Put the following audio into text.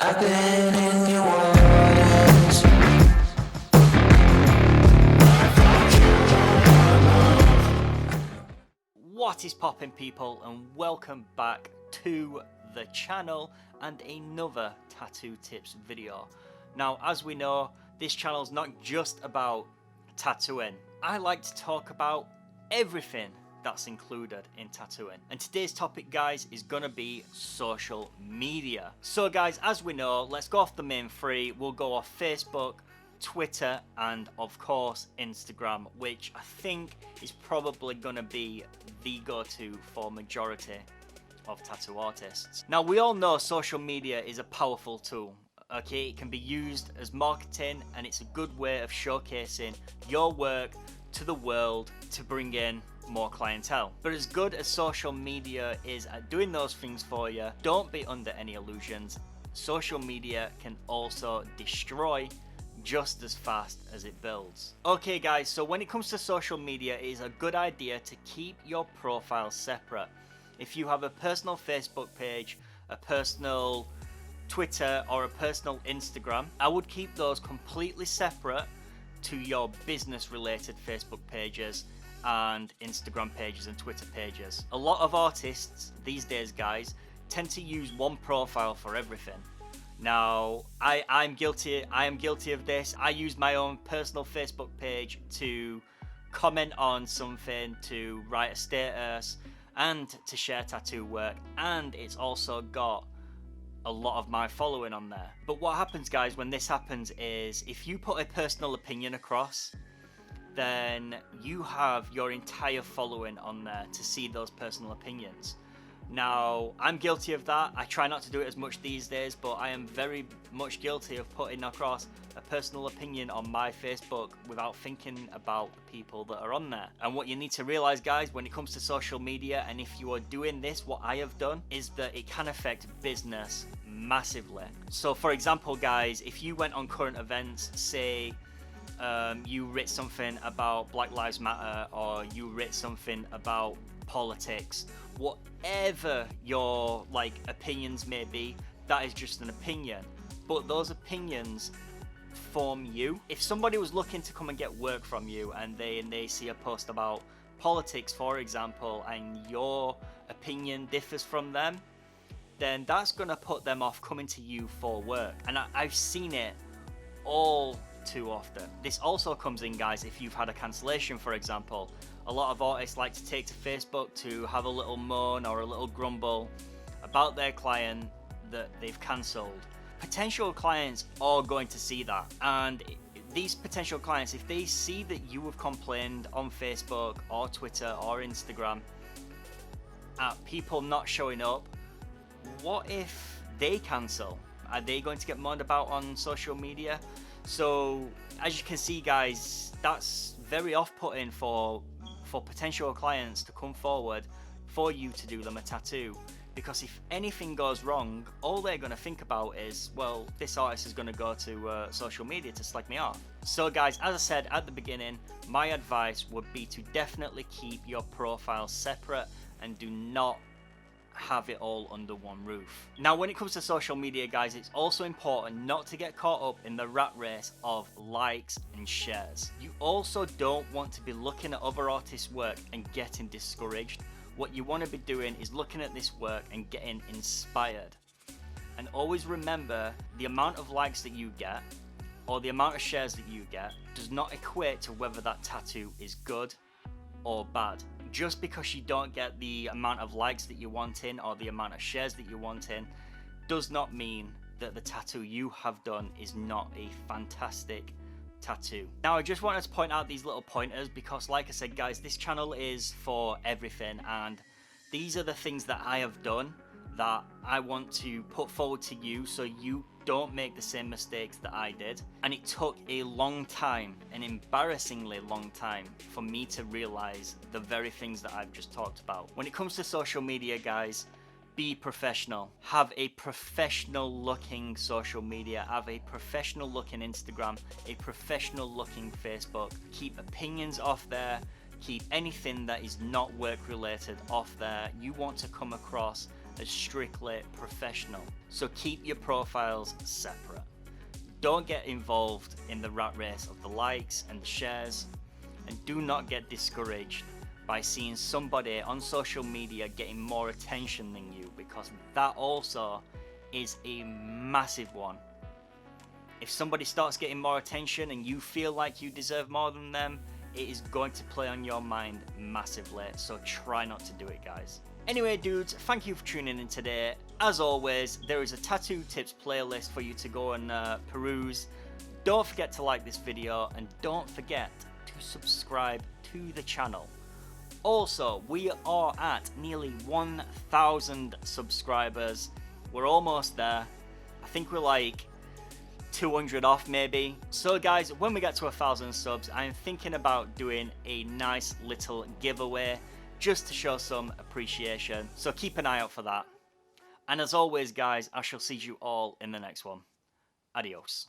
I've been in your waters. What is poppin', people, and welcome back to the channel and another tattoo tips video. Now, as we know, this channel's not just about tattooing. I like to talk about everything that's included in tattooing, and today's topic, guys, is gonna be social media. So guys, as we know, let's go off the main three. We'll go off Facebook, Twitter, and of course Instagram, which I think is probably gonna be the go-to for majority of tattoo artists. Now, we all know social media is a powerful tool. Okay, it can be used as marketing, and it's a good way of showcasing your work to the world to bring in more clientele. But as good as social media is at doing those things for you, don't be under any illusions. Social media can also destroy just as fast as it builds. Okay guys, so when it comes to social media, it is a good idea to keep your profile separate. If you have a personal Facebook page, a personal Twitter, or a personal Instagram, I would keep those completely separate to your business related Facebook pages and Instagram pages and Twitter pages. A lot of artists these days, guys, tend to use one profile for everything. Now, I am guilty of this. I use my own personal Facebook page to comment on something, to write a status, and to share tattoo work, and it's also got a lot of my following on there. But what happens, guys, when this happens is if you put a personal opinion across, then you have your entire following on there to see those personal opinions. Now, I'm guilty of that. I try not to do it as much these days, but I am very much guilty of putting across a personal opinion on my Facebook without thinking about the people that are on there. And what you need to realize, guys, when it comes to social media, and if you are doing this, what I have done, is that it can affect business massively. So for example, guys, if you went on current events, say you writ something about Black Lives Matter, or you writ something about politics, whatever your opinions may be, that is just an opinion, but those opinions form you. If somebody was looking to come and get work from you, and they see a post about politics, for example, and your opinion differs from them, then that's gonna put them off coming to you for work. And I've seen it all too often. This also comes in, guys, if you've had a cancellation, for example. A lot of artists like to take to Facebook to have a little moan or a little grumble about their client that they've cancelled. Potential clients are going to see that, and these potential clients, if they see that you have complained on Facebook or Twitter or Instagram at people not showing up, what if they cancel? Are they going to get moaned about on social media? So as you can see, guys, that's very off-putting for potential clients to come forward for you to do them a tattoo, because if anything goes wrong, all they're going to think about is, well, this artist is going to go to social media to slag me off. So guys, as I said at the beginning, my advice would be to definitely keep your profile separate and do not have it all under one roof. Now, when it comes to social media, guys, it's also important not to get caught up in the rat race of likes and shares. You also don't want to be looking at other artists' work and getting discouraged. What you want to be doing is looking at this work and getting inspired. And always remember, the amount of likes that you get or the amount of shares that you get does not equate to whether that tattoo is good or bad. Just because you don't get the amount of likes that you want in or the amount of shares that you want in does not mean that the tattoo you have done is not a fantastic tattoo. Now, I just wanted to point out these little pointers because, like I said, guys, this channel is for everything, and these are the things that I have done that I want to put forward to you so you don't make the same mistakes that I did. And it took a long time, an embarrassingly long time, for me to realize the very things that I've just talked about. When it comes to social media, guys, be professional. Have a professional looking social media, have a professional looking Instagram, a professional looking Facebook. Keep opinions off there, keep anything that is not work related off there. You want to come across as strictly professional. So keep your profiles separate. Don't get involved in the rat race of the likes and the shares, and do not get discouraged by seeing somebody on social media getting more attention than you, because that also is a massive one. If somebody starts getting more attention and you feel like you deserve more than them, it is going to play on your mind massively, so try not to do it, guys. Anyway, dudes, thank you for tuning in today. As always, there is a tattoo tips playlist for you to go and peruse. Don't forget to like this video, and don't forget to subscribe to the channel. Also, we are at nearly 1,000 subscribers. We're almost there. I think we're like 200 off maybe. So guys, when we get to 1,000 subs, I'm thinking about doing a nice little giveaway just to show some appreciation. So keep an eye out for that. And as always, guys, I shall see you all in the next one. Adios.